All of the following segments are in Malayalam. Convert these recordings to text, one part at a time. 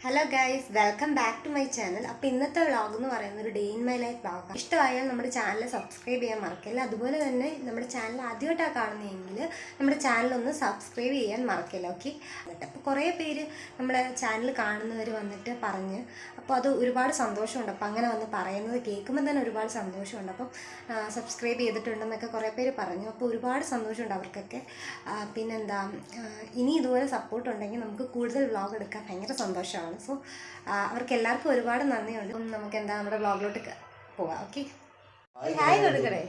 Hello guys, welcome back to my channel. അപ്പോൾ ഇന്നത്തെ വ്ളോഗ് എന്ന് പറയുന്നത് ഒരു ഡേ ഇൻ മൈ ലൈഫ് വ്ളോഗാണ്. ഇഷ്ടമായാൽ നമ്മുടെ ചാനൽ സബ്സ്ക്രൈബ് ചെയ്യാൻ മറക്കില്ല. അതുപോലെ തന്നെ നമ്മുടെ ചാനൽ ആദ്യമായിട്ടാണ് കാണുന്നതെങ്കിൽ നമ്മുടെ ചാനലൊന്ന് സബ്സ്ക്രൈബ് ചെയ്യാൻ മറക്കില്ല. ഓക്കെ. അപ്പോൾ കുറേ പേര് നമ്മുടെ ചാനൽ കാണുന്നവർ വന്നിട്ട് പറഞ്ഞ്, അപ്പോൾ അത് ഒരുപാട് സന്തോഷമുണ്ട്. അപ്പോൾ അങ്ങനെ വന്ന് പറയുന്നത് കേൾക്കുമ്പോൾ തന്നെ ഒരുപാട് സന്തോഷമുണ്ട്. അപ്പം സബ്സ്ക്രൈബ് ചെയ്തിട്ടുണ്ടെന്നൊക്കെ കുറേ പേര് പറഞ്ഞു. അപ്പോൾ ഒരുപാട് സന്തോഷമുണ്ട് അവർക്കൊക്കെ. പിന്നെന്താ, ഇനി ഇതുപോലെ സപ്പോർട്ട് ഉണ്ടെങ്കിൽ നമുക്ക് കൂടുതൽ വ്ളോഗ് എടുക്കാൻ ഭയങ്കര സന്തോഷമാണ്. സോ അവർക്ക് എല്ലാവർക്കും ഒരുപാട് നന്ദിയുണ്ട്. അപ്പം നമുക്ക് എന്താ നമ്മുടെ വ്ളോഗിലോട്ട് പോവാം. ഓക്കെ, ഹായ് കൊടുക്കണേ.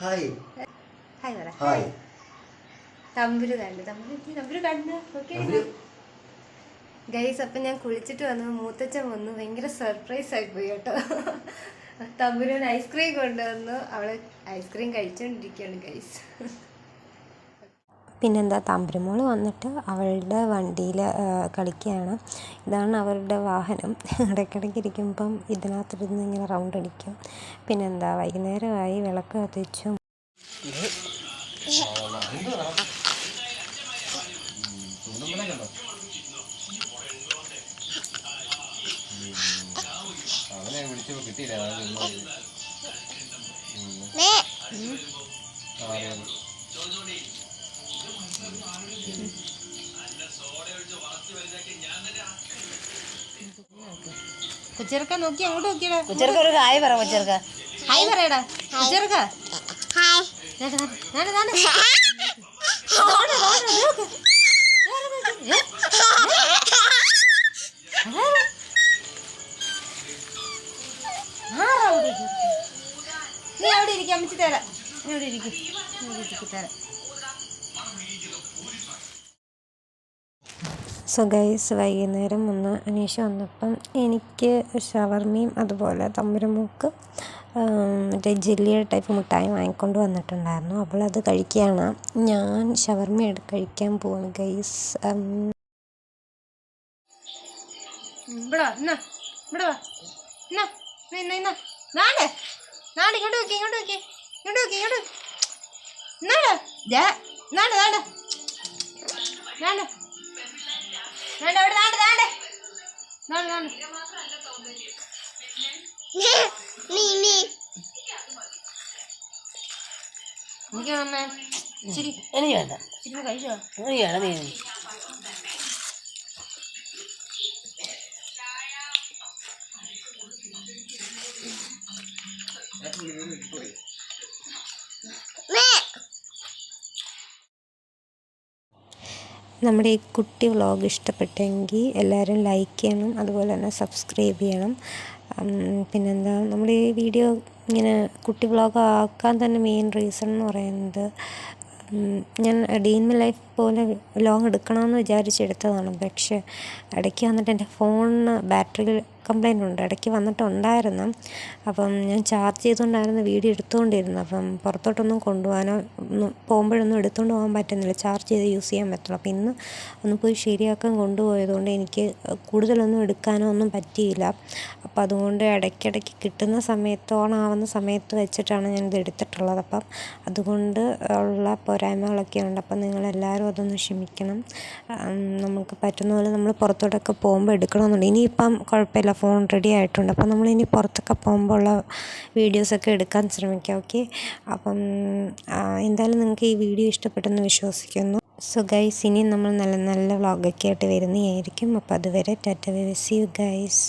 ഹായ് പറ. തമ്പുരു കണ്ടു. ഓക്കെ ഗൈസ്, അപ്പം ഞാൻ കുളിച്ചിട്ട് വന്നു. മൂത്തച്ഛൻ വന്നു. ഭയങ്കര സർപ്രൈസ് ആയിപ്പോയി കേട്ടോ. തമ്പുരുവിന് ഐസ്ക്രീം കൊണ്ടുവന്നു. അവള് ഐസ്ക്രീം കഴിച്ചുകൊണ്ടിരിക്കുകയാണ് ഗൈസ്. പിന്നെന്താ, തമ്പുരുമോൾ വന്നിട്ട് അവളുടെ വണ്ടിയിൽ കളിക്കുകയാണ്. ഇതാണ് അവരുടെ വാഹനം. ഇടയ്ക്കിടയ്ക്ക് ഇരിക്കുമ്പം ഇതിനകത്തിരുന്ന് ഇങ്ങനെ റൗണ്ട് അടിക്കും. പിന്നെന്താ, വൈകുന്നേരമായി, വിളക്ക് കത്തിച്ചു. കൊച്ചിറക്ക നോക്കി അങ്ങോട്ട് നോക്കിയടാ. കൊച്ചിറക്ക ഒരു ഹായ് പറ. കൊച്ചിറക്ക ഹായ് പറയടാ. കൊച്ചിറക്ക നീ അവിടെ ഇരിക്കാം. അമ്മച്ചി തരാം. നീ ഇവിടെ ഇരിക്കും. തരാം. സോ ഗൈസ്, വൈകുന്നേരം അനീഷ വന്നപ്പം എനിക്ക് ഷവർമയും അതുപോലെ തമ്പുരുമോക്ക് മറ്റേ ജെല്ലിയുടെ ടൈപ്പ് മിഠായി വാങ്ങിക്കൊണ്ട് വന്നിട്ടുണ്ടായിരുന്നു. അവളത് കഴിക്കുകയാണ്. ഞാൻ ഷവർമ കഴിക്കാൻ പോവാണ് ഗൈസ്. എനിക്ക് വേണ്ട. കഴിച്ചോ? എനിക്ക് വേണ്ട. നീ നമ്മുടെ ഈ കുട്ടി വ്ളോഗ് ഇഷ്ടപ്പെട്ടെങ്കിൽ എല്ലാവരും ലൈക്ക് ചെയ്യണം, അതുപോലെ തന്നെ സബ്സ്ക്രൈബ് ചെയ്യണം. പിന്നെന്താ, നമ്മുടെ ഈ വീഡിയോ ഇങ്ങനെ കുട്ടി വ്ളോഗ് ആക്കാൻ തന്നെ മെയിൻ റീസൺ എന്ന് പറയുന്നത്, ഞാൻ ഡേ ഇൻ മൈ ലൈഫ് പോലെ ലോങ് എടുക്കണമെന്ന് വിചാരിച്ചെടുത്തതാണ്. പക്ഷേ ഇടയ്ക്ക് വന്നിട്ട് എൻ്റെ ഫോണിന് ബാറ്ററി കംപ്ലൈൻ്റ് ഉണ്ട്. ഇടയ്ക്ക് വന്നിട്ടുണ്ടായിരുന്നു. അപ്പം ഞാൻ ചാർജ് ചെയ്തുകൊണ്ടായിരുന്നു വീഡിയോ എടുത്തുകൊണ്ടിരുന്നത്. അപ്പം പുറത്തോട്ടൊന്നും കൊണ്ടുപോകാനോ പോകുമ്പോഴൊന്നും എടുത്തുകൊണ്ട് പോകാൻ പറ്റുന്നില്ല. ചാർജ് ചെയ്ത് യൂസ് ചെയ്യാൻ പറ്റുള്ളൂ. അപ്പം ഇന്ന് ഒന്ന് പോയി ശരിയാക്കാൻ കൊണ്ടുപോയതുകൊണ്ട് എനിക്ക് കൂടുതലൊന്നും എടുക്കാനോ ഒന്നും പറ്റിയില്ല. അപ്പം അതുകൊണ്ട് ഇടയ്ക്കിടയ്ക്ക് കിട്ടുന്ന സമയത്ത്, ഓണാവുന്ന സമയത്ത് വെച്ചിട്ടാണ് ഞാനിത് എടുത്തിട്ടുള്ളത്. അപ്പം അതുകൊണ്ട് ഉള്ള പോരായ്മകളൊക്കെ ഉണ്ട്. അപ്പം നിങ്ങളെല്ലാവരും അതൊന്ന് ക്ഷമിക്കണം. നമുക്ക് പറ്റുന്ന പോലെ നമ്മൾ പുറത്തോട്ടൊക്കെ പോകുമ്പോൾ എടുക്കണമെന്നുണ്ട്. ഇനിയിപ്പം കുഴപ്പമില്ല, ഫോൺ റെഡി ആയിട്ടുണ്ട്. അപ്പം നമ്മളിനി പുറത്തൊക്കെ പോകുമ്പോൾ ഉള്ള വീഡിയോസൊക്കെ എടുക്കാൻ ശ്രമിക്കാം. ഓക്കെ. അപ്പം എന്തായാലും നിങ്ങൾക്ക് ഈ വീഡിയോ ഇഷ്ടപ്പെട്ടെന്ന് വിശ്വസിക്കുന്നു. സോ ഗൈസ്, ഇനി നമ്മൾ നല്ല നല്ല വ്ളോഗൊക്കെ ആയിട്ട് വരുന്നതായിരിക്കും. അപ്പോൾ അതുവരെ tata, bye bye, see you guys.